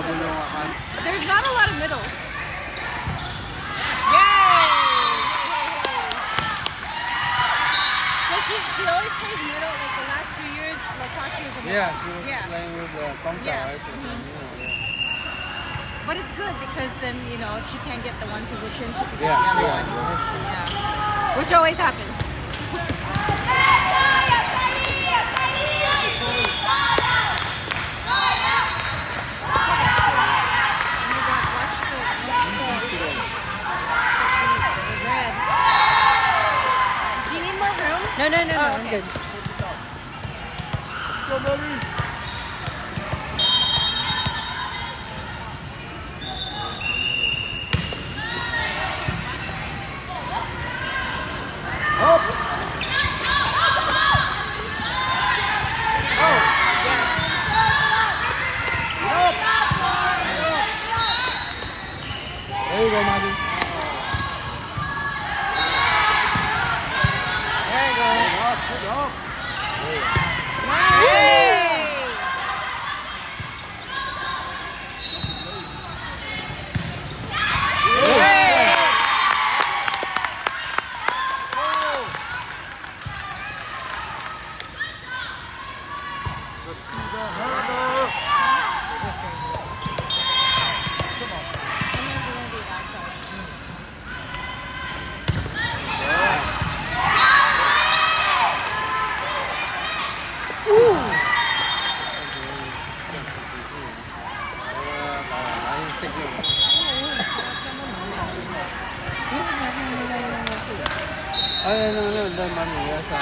habol yung There's not a lot of middles. Yay! So she always plays middle, like the last 2 years, like how she was a middle. Yeah, she was playing with the Tonka, Yeah. right? But it's good because then, you know, if she can't get the one position, she can get Yeah, the other yeah, one. that's true. Yeah. Which always happens. No, I'm Okay. good. Go, baby! Up! Oh, yes. There you go, Maddie. There you go. Good job. There you go. Yay! Ay, no, mami, sa...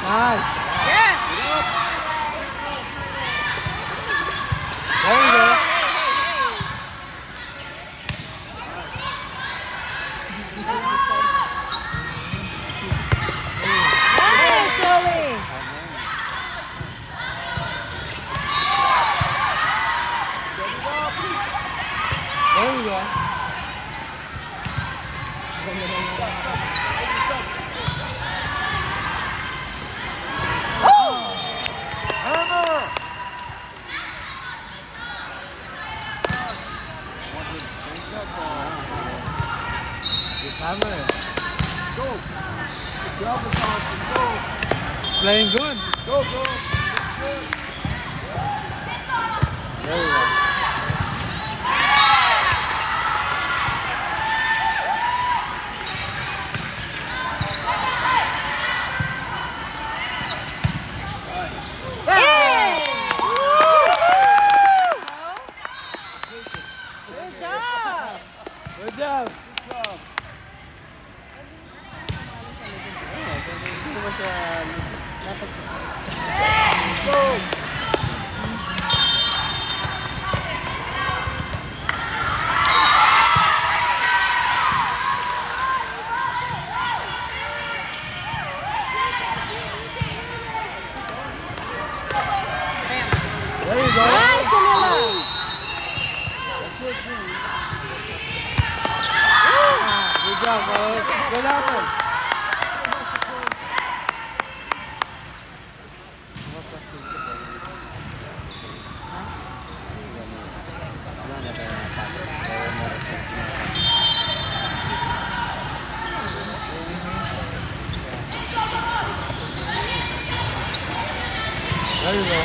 Nice! Yes! There you go. Nice, Zoe! There you go. Hammer! Just hammer. Go. Good job, Wisconsin. Go. Playing good. Go. Good. There you go. Yay! Good job. Good job. Go. There you go. Nice, Camila. Good job, fellas. Good effort. There you go.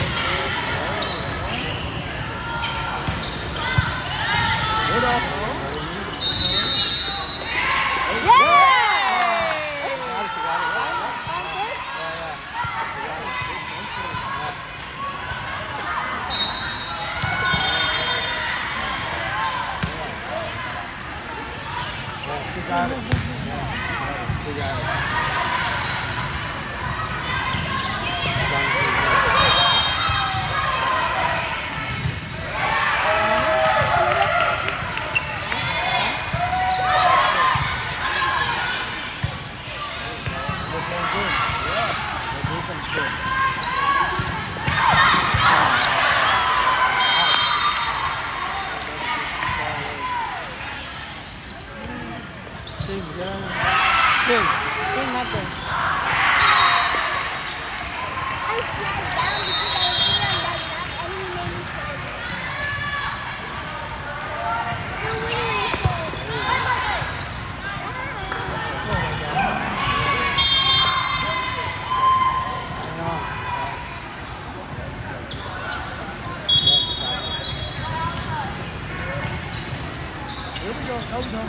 Good up. She got it. She got it. Good. Swing. Swing natin. I slid down because I was feeling like that and he made me slide down. No, wait, Here we go. No.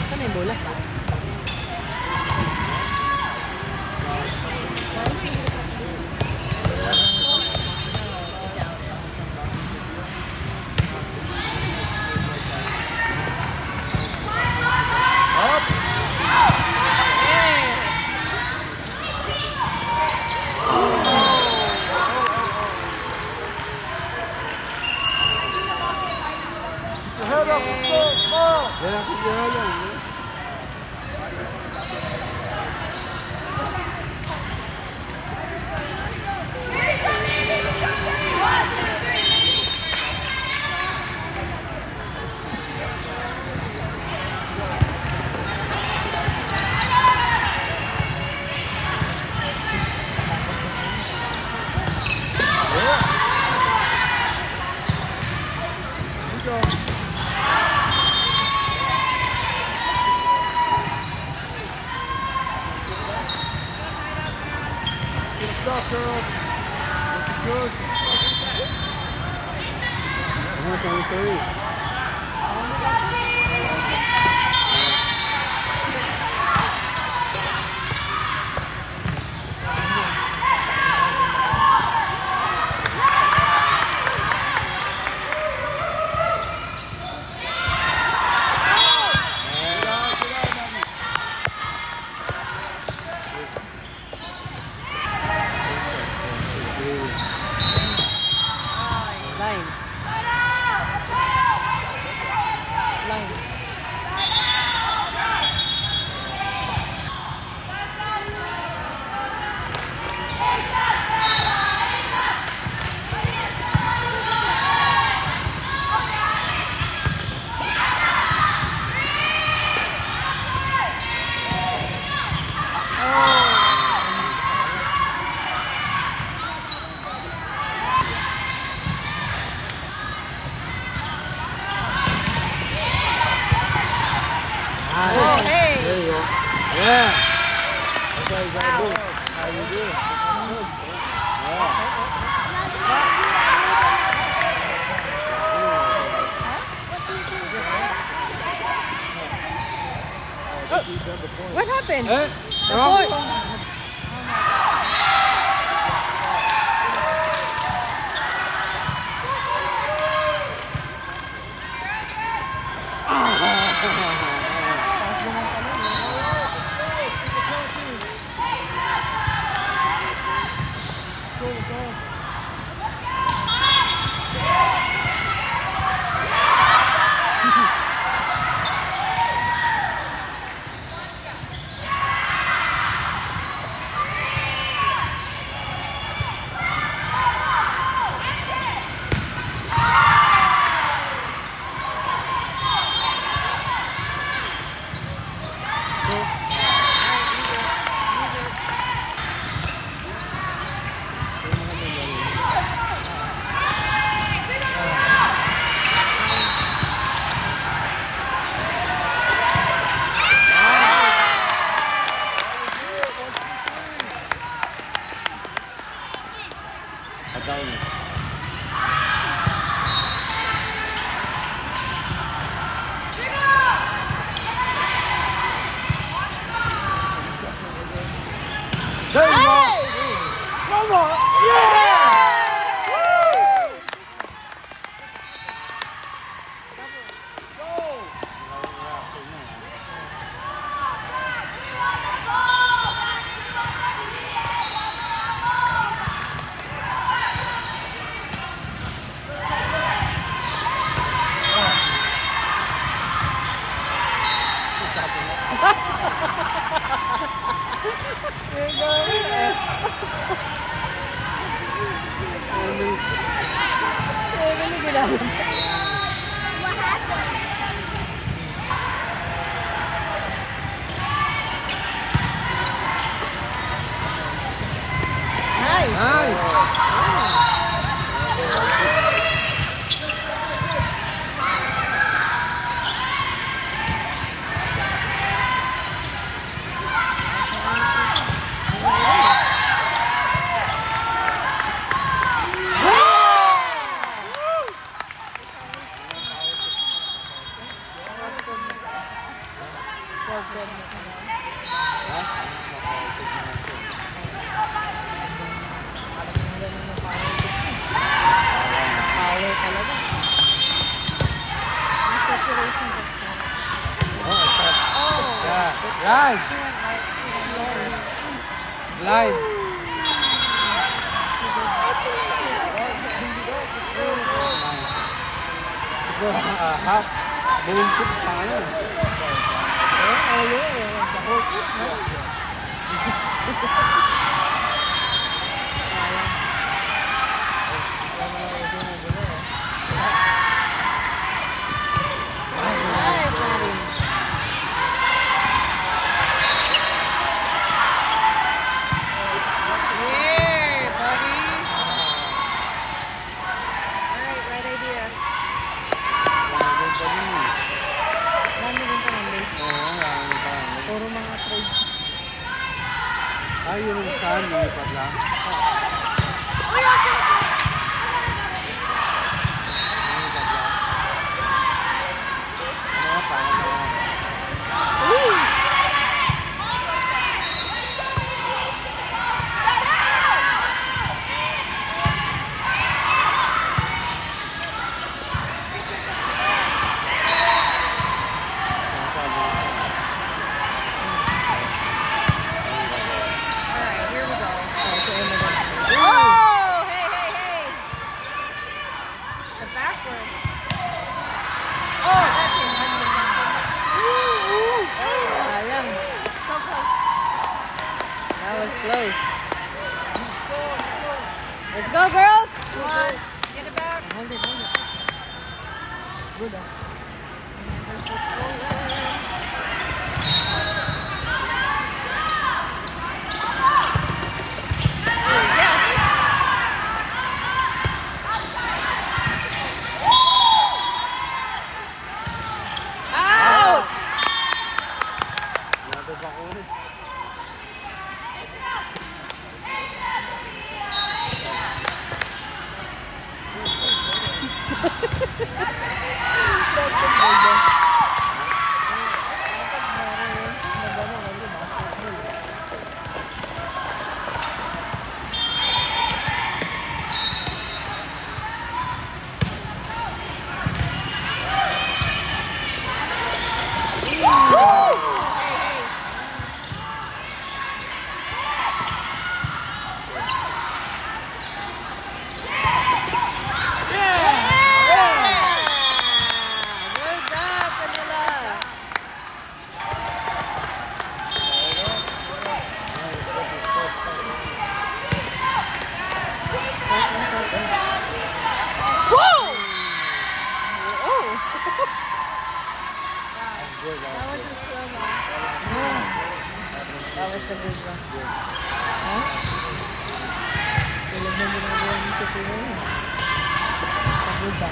Saan na yung bola? Up. Head up, ball. Yeah, keep your head up. Good stuff, girls. Looking good. 123. Line. Line. Nice. Hey. There you go. Yeah. That's how you gotta do it. How you do it. Yeah. What happened? Eh? The Wrong? ball. Atau Emily, ginamit. What happened? Nice. Power talaga. Yung circulations of blood. Oh, stop. Oh. Yeah. Live. She went right to the glory. Live. Ito, half. Bullshit pa ngayon. Oh, yeah. The whole trip, no? Nice, Maddie. Here, buddy. Alright, right idea. Dami din pa ng base. Oo, marami pa. Puro mga trades. Ay, yun yung saan, lumipat lang. Lumipat lang. Ano pa? Alright, here we go. Oh, so Emma din. Oh, hey, hey, hey. The backwards. Oh, that's it. Sayang. So close. That was close. Let's go, girls! Come on, get it back. Hold it, hold it. Good, ah. There's the slow Out! Nato pa ko ulit. Good job, Vanilla. Good, That was a slow-mo. That was a good one. Huh? Ilan na ginagawa ni Tito yun? Pagod ba?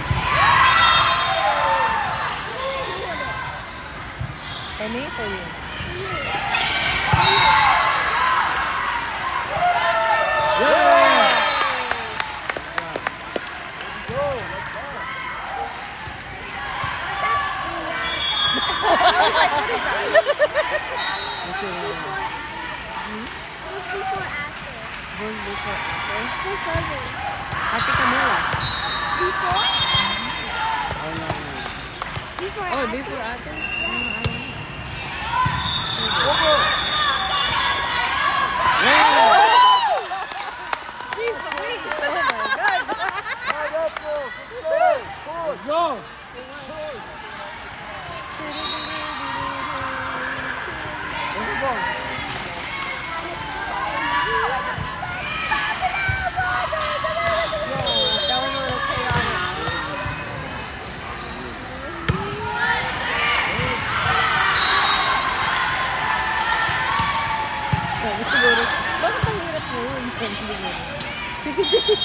For me, for you? Yeah! Kasi, Before after. Born before after? So sorry. Ate Camila. Before? ano, Before Oh, after. before ate? Jeez Louise. Oh my God! go! siguro. Bakit ang hirap mo yun? Sige, sige.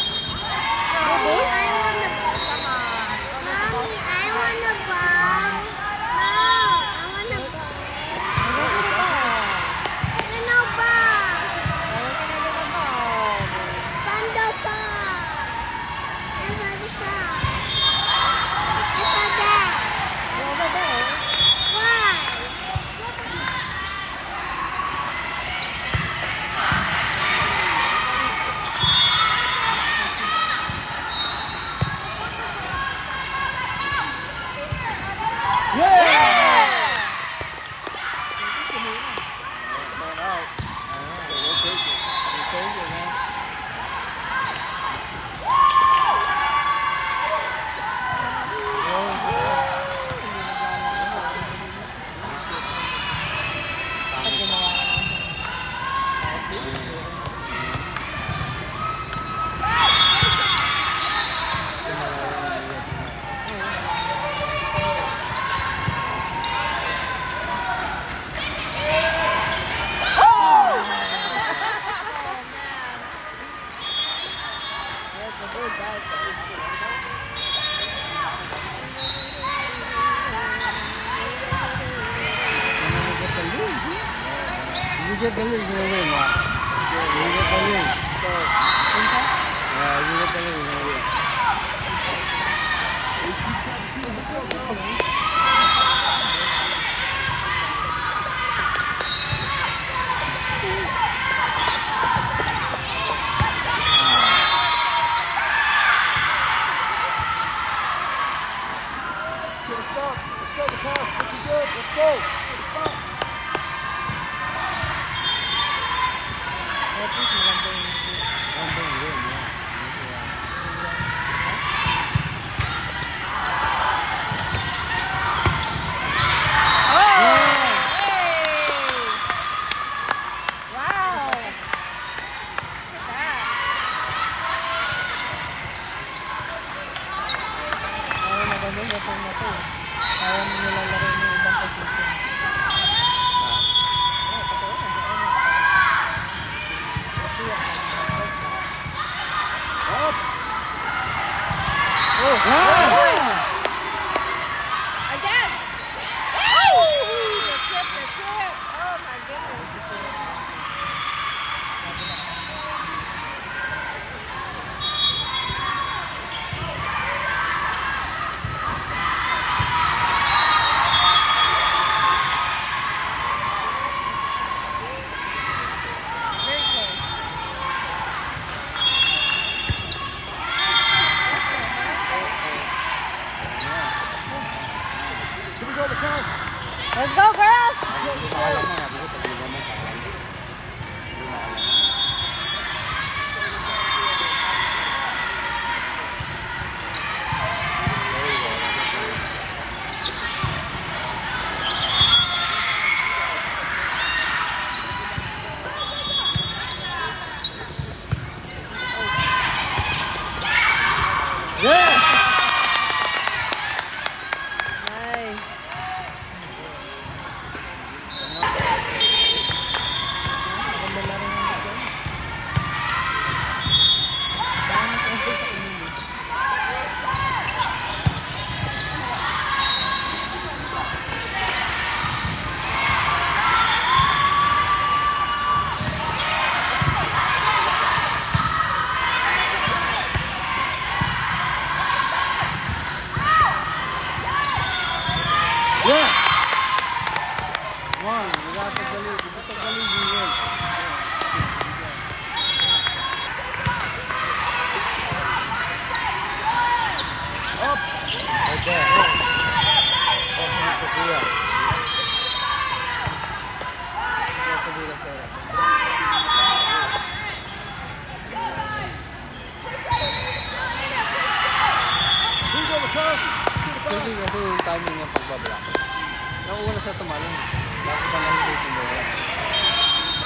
Mommy, I wanna Mommy, I wanna ball. No, I wanna ball. No ball. From the ball. It's on the side. It's on there. Over there. Why? Going out. So we'll take it. We'll take it, man. Pag ginawa ka ng You get the lead, you win, man. You get the lead. Yeah, you get the lead, you win. Let's go, the pass. Looking good. Let's go. Stop. Kaya mo nilalaro ng ibang position. Up. Oh! Again. Oh! That's it. That's it. Oh my goodness. Very close. Here we go, the count. Let's go, girls. Hindi na alam na. Hindi ko pag-ibang mo sa alam. Hindi na alam na. There you go. Yeah! Nice. Maganda laro ng Luzon. Dami ko sa Emilio. Yeah! Come on, you got to the lead. You got the lead, you win. Up! Right there. Oh, Sophia. Here you go, the pass. Kasi yung timing ng pagbablock. Nakuha sa tumalong. Bakit pa lang dito mo?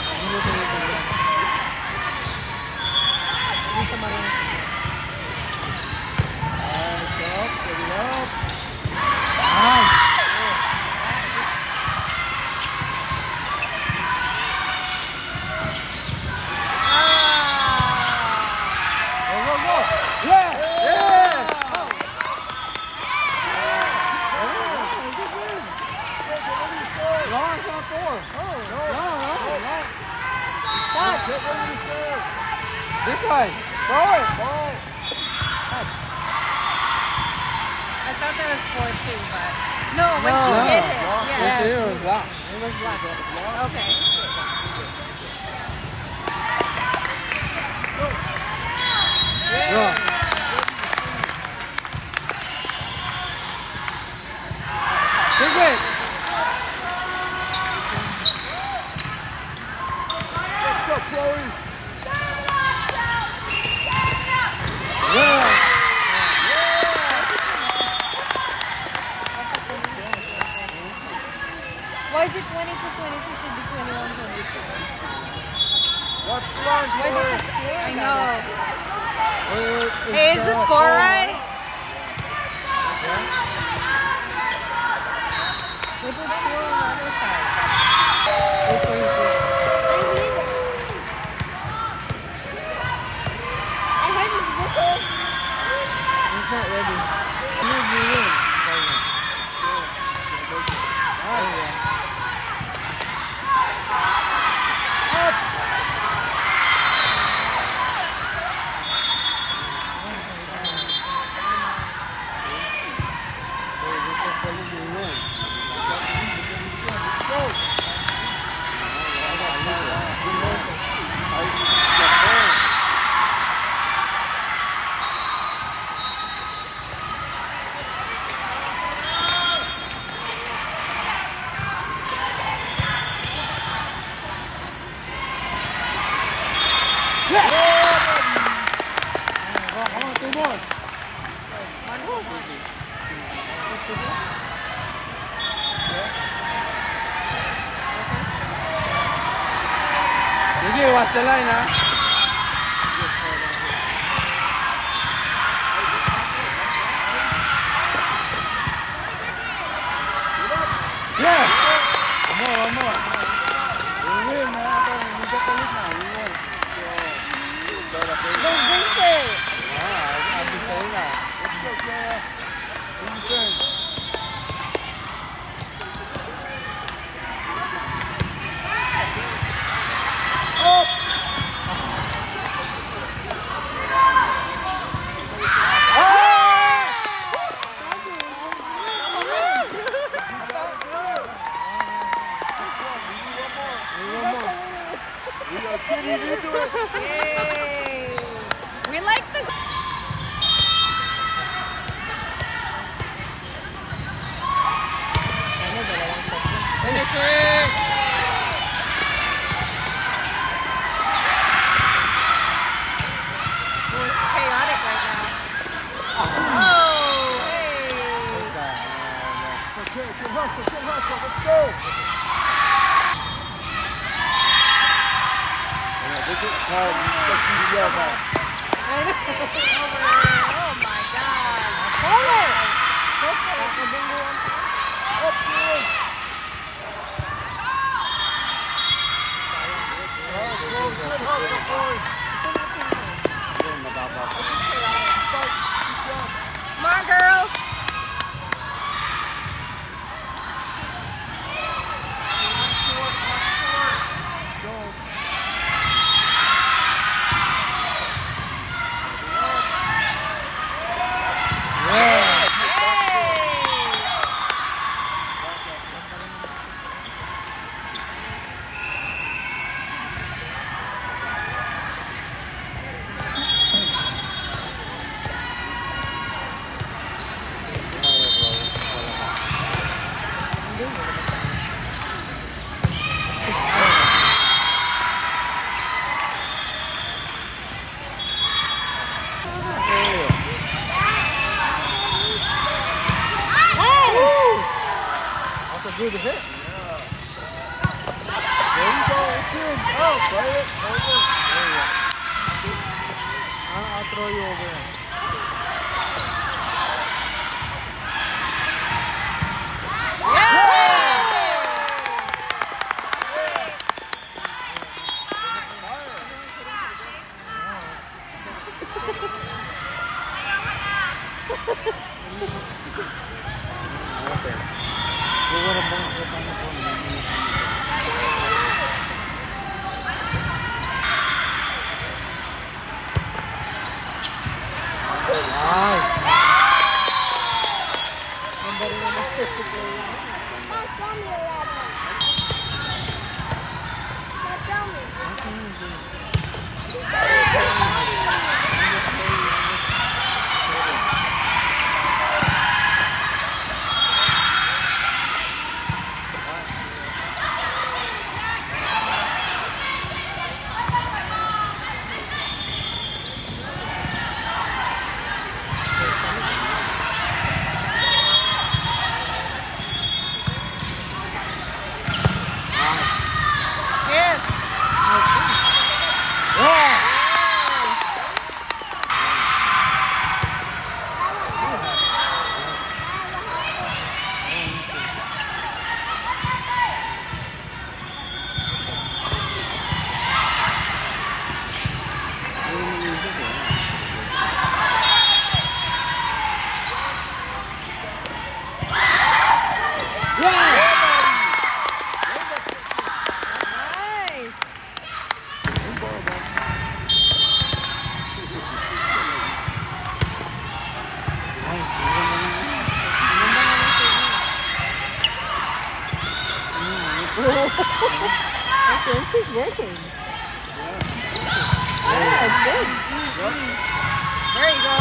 Hindi mo ito lang. Hindi sa marang. Up, get it up. Nice! This way. Throw it. I thought there was 4 too, but no, when No, she no. hit it. Yes, Yeah. it was black. It was black. Okay. Go. Kick it. Let's go, Chloe. Yeah. Why is it 22-22? Should be 21-22. Watch the line, Why Chloe. did I know. Wait, Hey, is the score right? What was the score on the other side? I heard his whistle. It's not ready. You win. Sige, watch the line, ha? Yeah! One more. We win, ha? We got the lead now. We won. Go Vincent! I'll be saying that. Let's go, Clara. In the turn. We are getting into it. Yay! We like the. Finish it! Oh, it's chaotic right now. Oh, hey! Okay, good hustle. Let's go. Yeah, this is hard. We expect you to yell about. Oh my God! Hold it! Go for it! Up, Chloe. Good hustle, Chloe. Come on, girls! That's a good hit. Yeah. There you go. It's in. Oh, play it. Over. There you go. I'll throw you over there. good. There you go.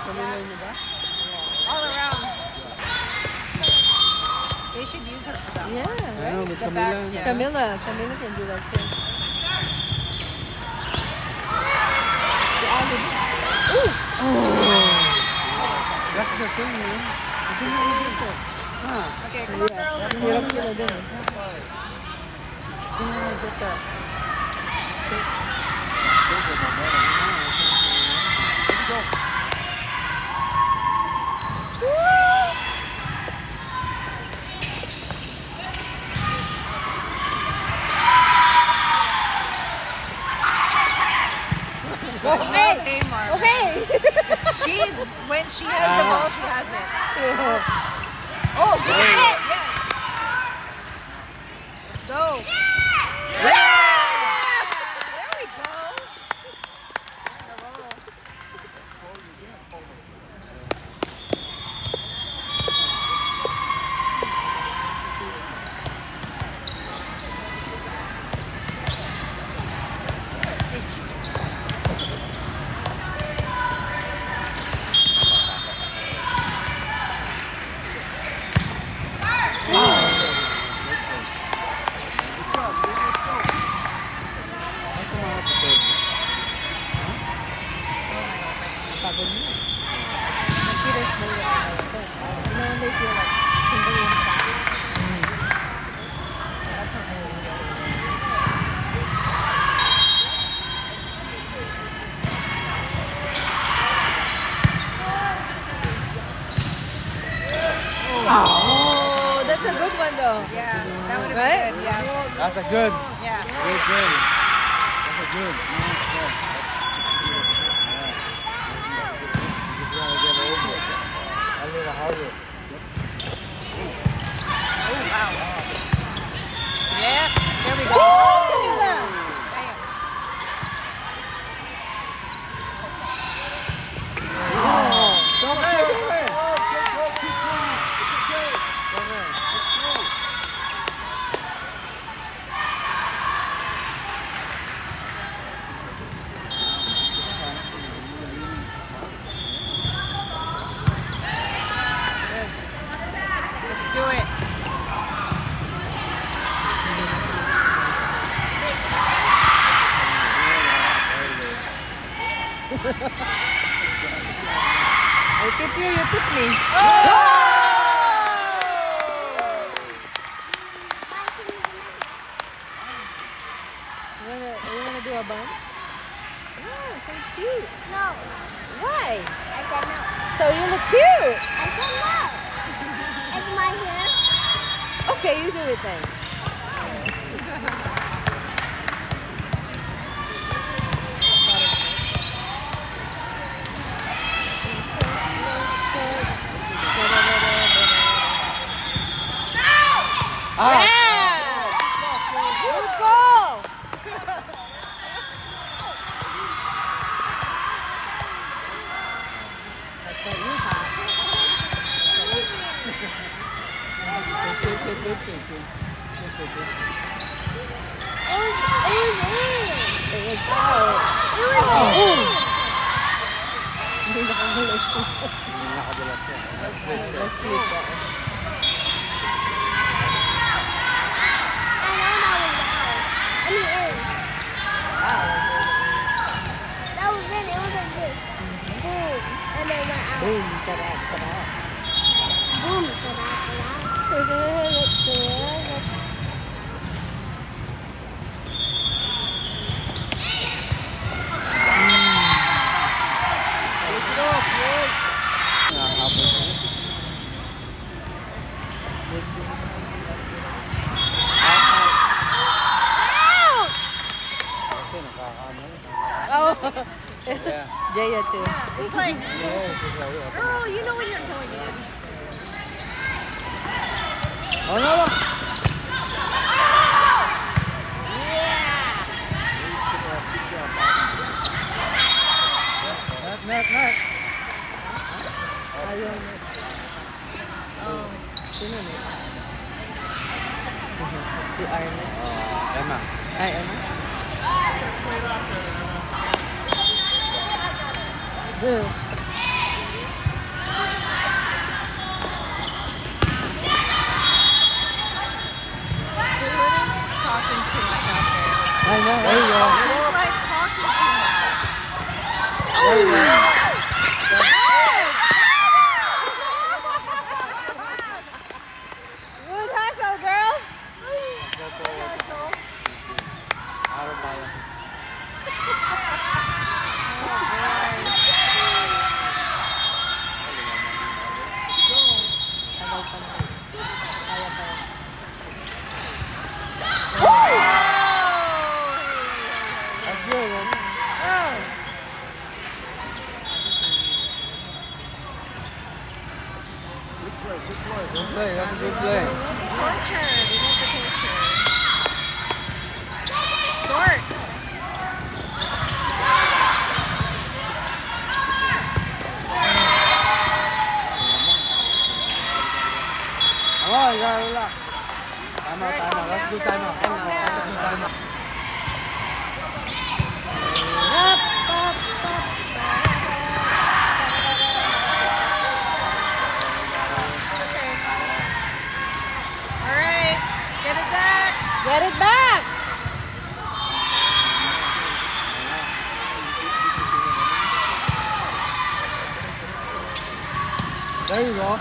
Camila niyo ba? All around. They should use her for that. I know, but The Camila. back, yeah. Camila can do that too. That's the thing, man. Kasi nga dito. Ha? Okay, come on, girls. Hirap nila din. Kasi nga dito. Okay, Mark. Okay. When she has the ball, she has it. Oh, good. Yes. Go. There we go. Pagod mo. Nag-serious mo yun. You know when they feel like tingling inside? That's not really good. Oh, that's a good one though. Yeah, that would have Right? been good. Yeah. That's a good. Yeah. Good game. That's a good. Nice play. Just gotta get over it. A little harder. Oh, wow. Yeah, there we go. Oh, Camila. Bam. Let's do it. I tip you, you tip me. You wanna do a bun? Oh, so it's cute. No. Why? I said no. So you look cute. I said no. It's my hair. Okay, you do it then. Ah! Yeah! Good goal! That's what you thought. It was out. Hindi nakagulat siya. Nakadulas siya. Let's flip that. I know that was out. I mean in. That was in. It was like this. Boom. And then went out. Boom, sarap, sarap. Boom. Nakahabol siya. Kasi nakakaano. Oh! Yeah. Jaya too. Yeah, it's like, Yeah, it's like, girl, you know when you're going in. oh no! Net. Ayun. Oh. Sino na? Si Arne. Emma. Ay, ano? Boo. Jordan's talking too much out there. I know. There you go. He's like talking too much. There you go. Good hustle, girl. Araw tayo. Tagal pa na. Kaya pa yan. That's good, man. Good play, that's a good play. Torture. We need to torture. Short. Oh, yeah, relax. Time out, time out. Let's do time out. Calm down. Let's do time out. Okay. All right. Get it back. Get it back! There you go.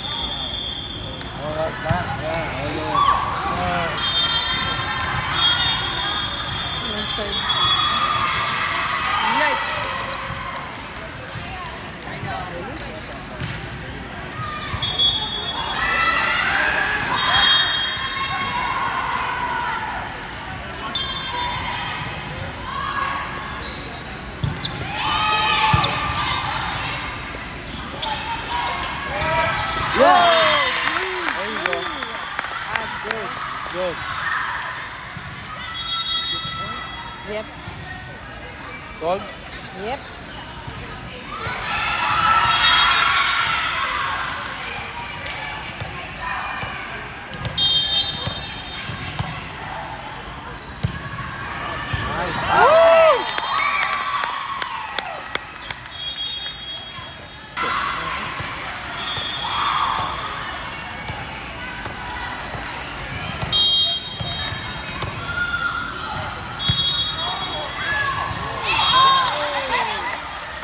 Oh, that's that. Yeah, One side. Yikes. I know. yeah. There you go. That's good. Good. Yep. Gold. Yep.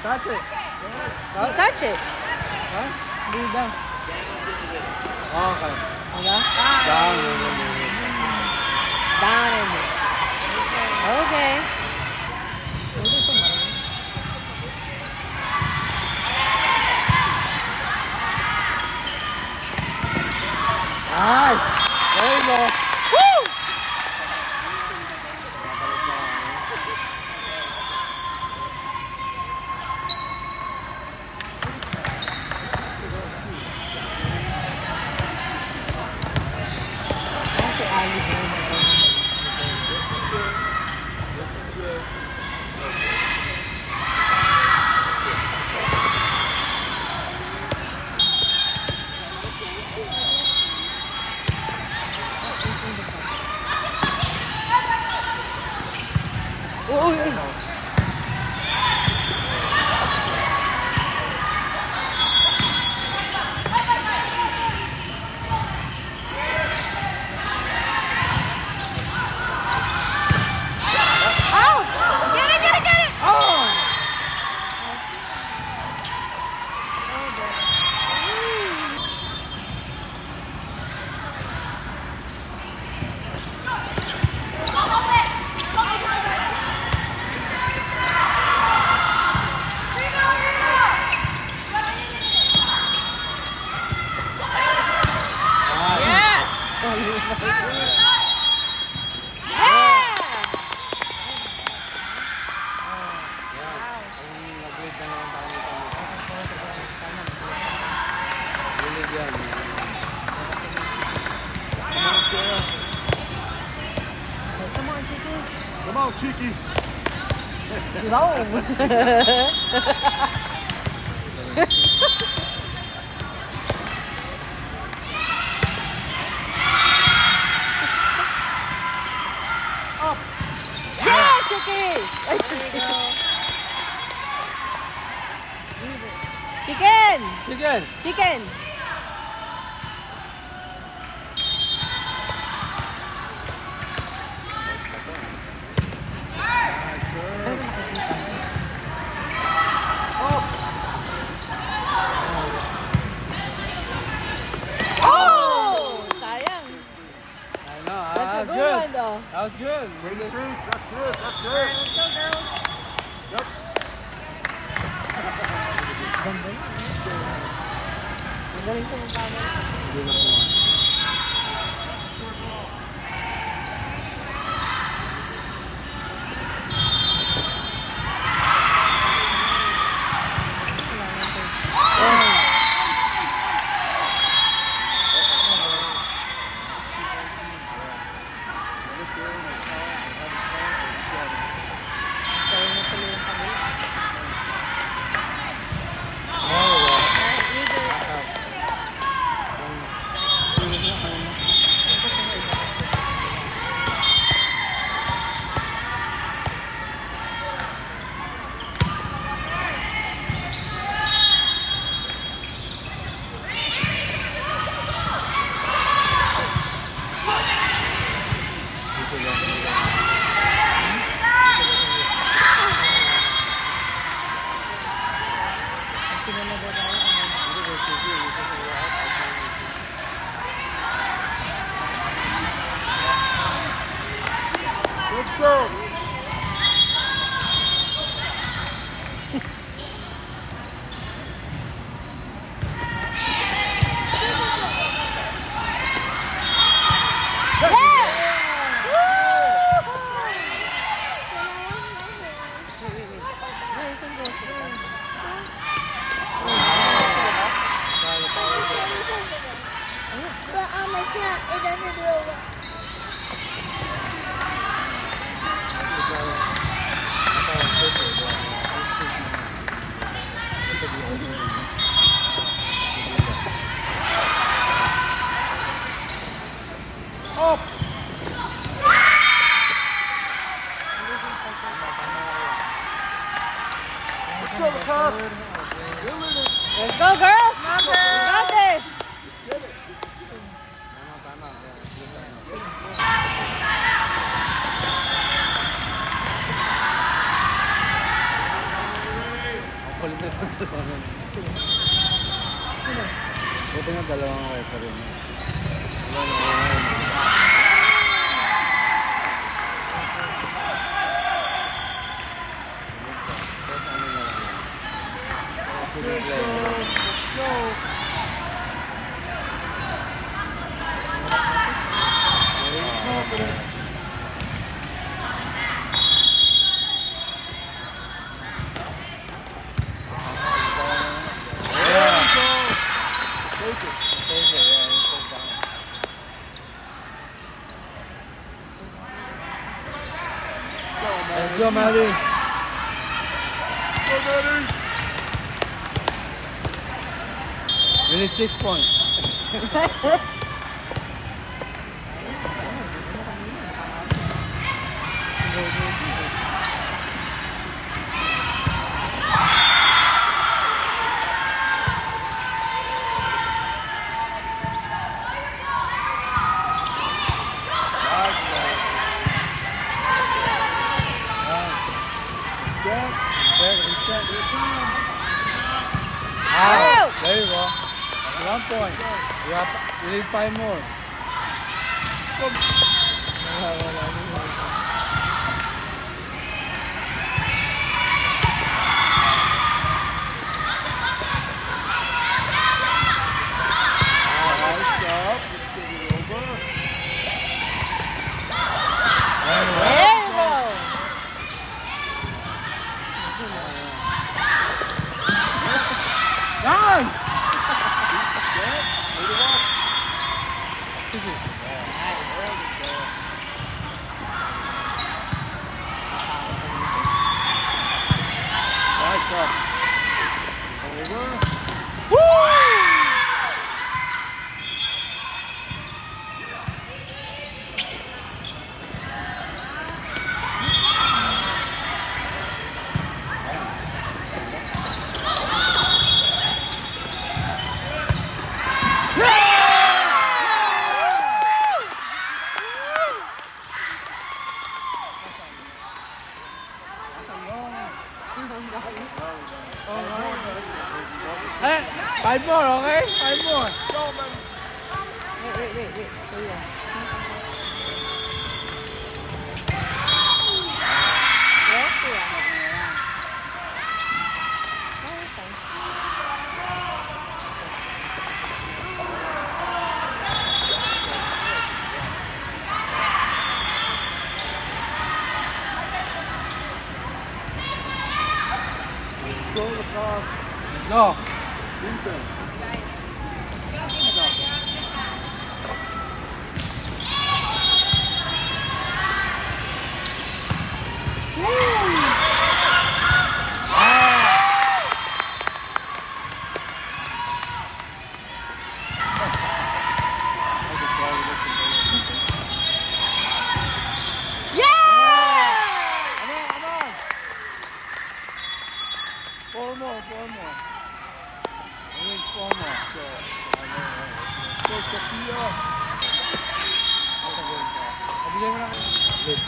Touch it. Catch it. Huh? Di daw. Okay. Wala? Down. Down in it. Okay. Ulit ito ba? Nice. There you go. Parang si Ali doon. Uy, uy. Oh! Get it, get it, get it! Oh! Yes! Oh, you Yeah! Nag-grade na naman tayo nito. Really good. Come on, cheeky. No. Up. Yeah, Chucky! Ay, Chucky. Chicken! Chicken! Chicken! Oh! Sayang. I know, That's a that's good good. one though. That was good. Bring it through. That's it. That's it. Let's go, girls. Yep. Ang galing ko mong paano. Hindi na po. Let's go. But on my cat, it doesn't really work. Up. Let's go, Pop. Let's go, girls! You got this! Ang kulit na ito. Buti nga dalawang referee. Let's go. Confidence. Take it. Let's go, Maddie. Go, Maddie. We need 6 points. Out. There you go. 1 point. You need 5 more. Nice job. Let's get it over. There you go! Done! Yeah, move it up. more, okay? 5 more. Go, man. Wait. Hold on. Go across. No. Defense. Four more. I think 4 more. Go, Sophia. Abigay mo na. Good.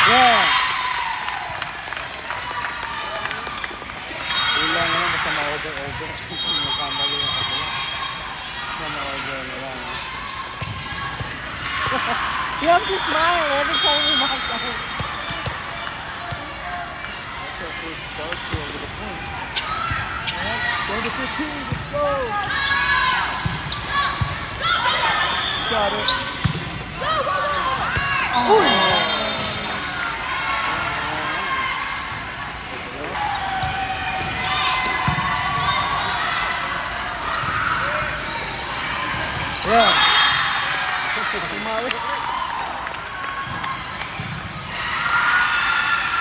Yeah. Ilang naman basta ma-over. Magkamali yung kapila. Basta ma-over na lang. You have to smile every time you walk out. That's our first start to over the point. Alright, go to 15. Let's go. You got it. Yeah.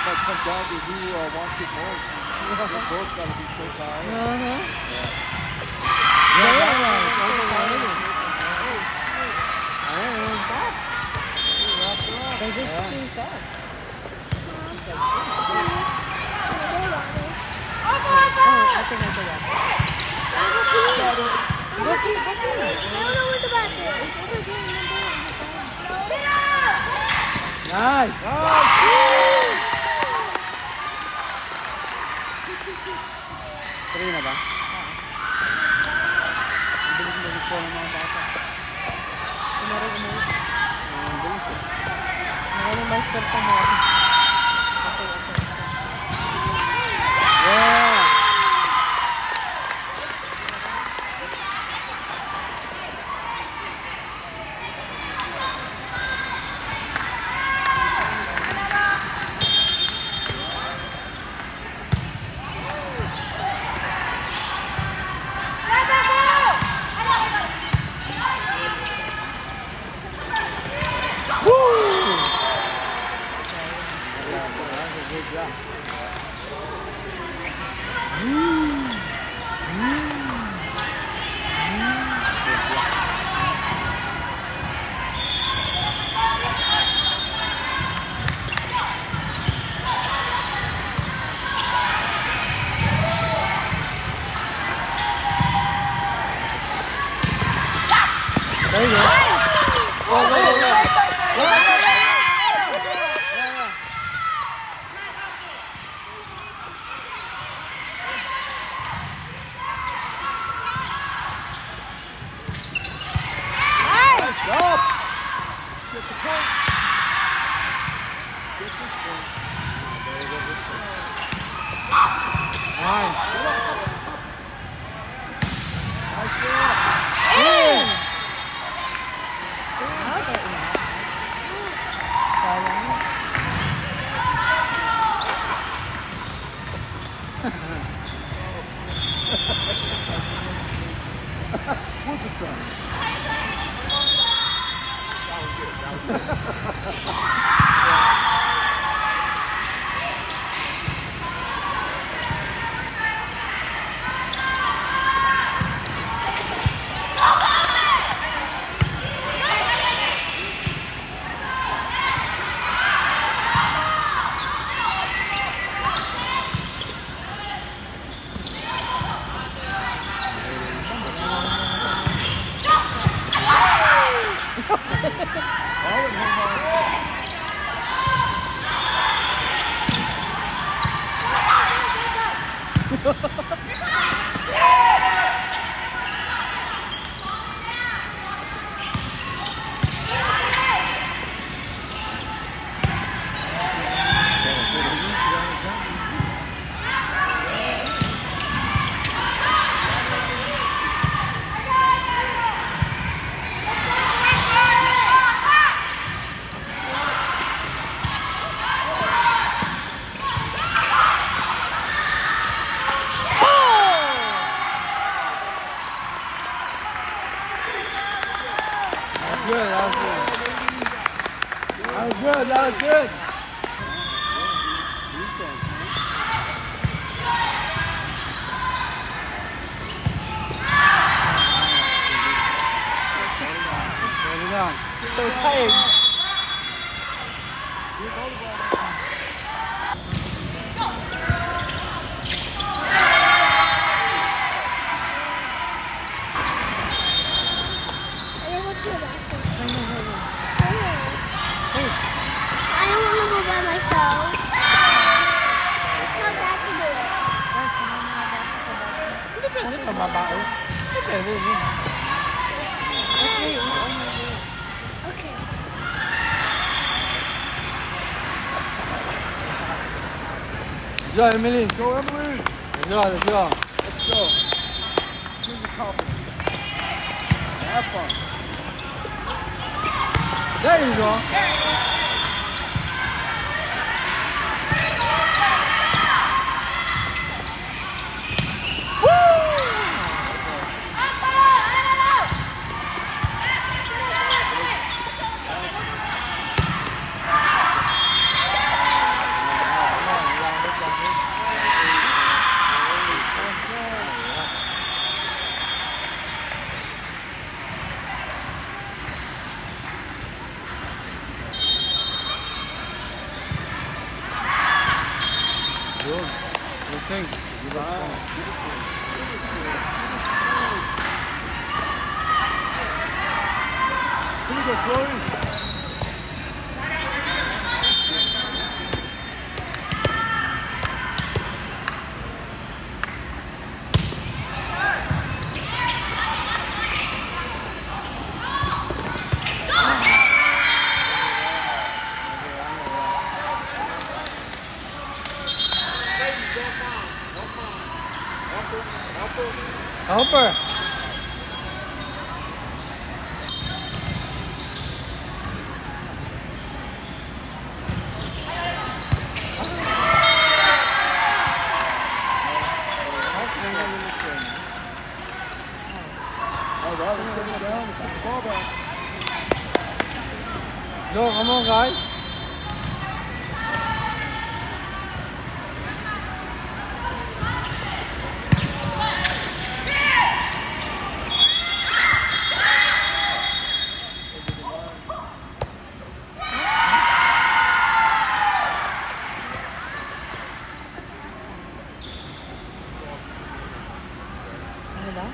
But Punjabi, who wants it most? They both got to be so tired. Because it's too soft. I think I said that. I don't know where the bathroom is. It's over there in the door. Nice. Three na ba? Ang bilis po ng mga bata. Ang bilis eh. Maraming master pa mo. Yeah. There you go. Go. Stop! Get the point. Get this one. There you go, this one. Nice. Nice job. In! What's the son? That was good. Good, that was good. That was good, that was good. Put it down. So tired. I don't want to go back there. I don't want to go by myself. Tell Dad to do it. Depende pa babae. Depende din. Okay. Let's go, Emily. Go, Emily. Let's go, let's go. Let's go. Here's the coffee. Have fun. There you go. Good. Good thing. Good Here you go, Chloe. Helper. Go, come on, guys. Ano ba?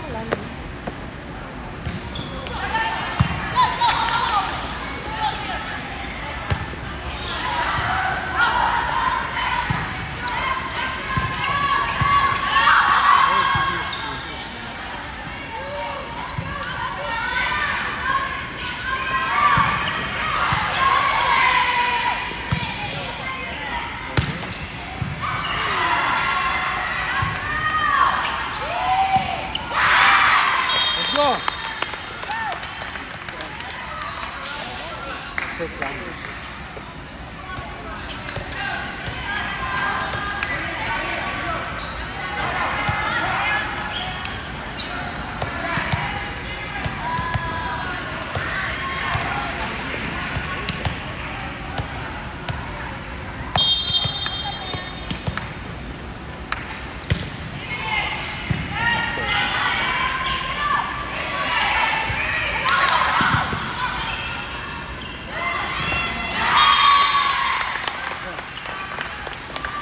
Wala na. Let's go. Sit lang.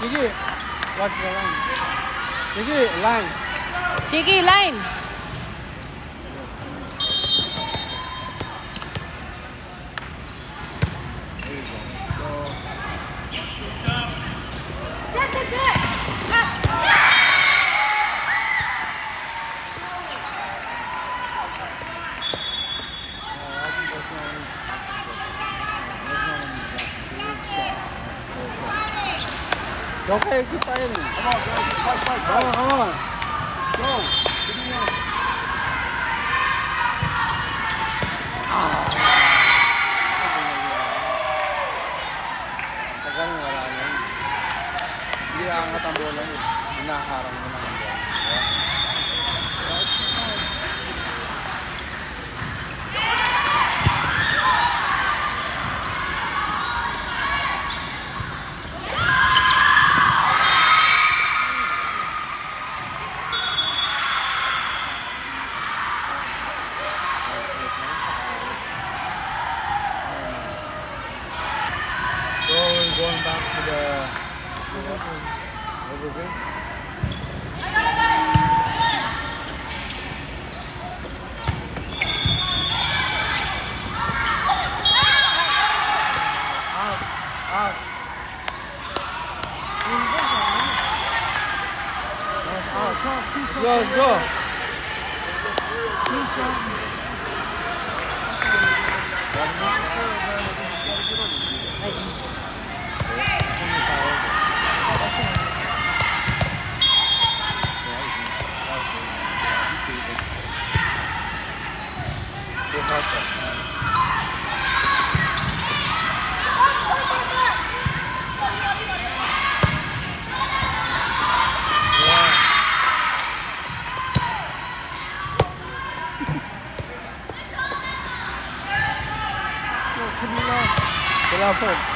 Gigi, watch the line. Gigi, line. Shiki, line. There you go. Okay, keep fighting. Come on, guys. Fight, fight, fight. Come on. Go. Give me one. Tagal na wala na yun. Hindi aangat ang bola yun. Hinaharang mo na ang bola. So we're going back to the overgreen. Out, out. Go, go. Wala po.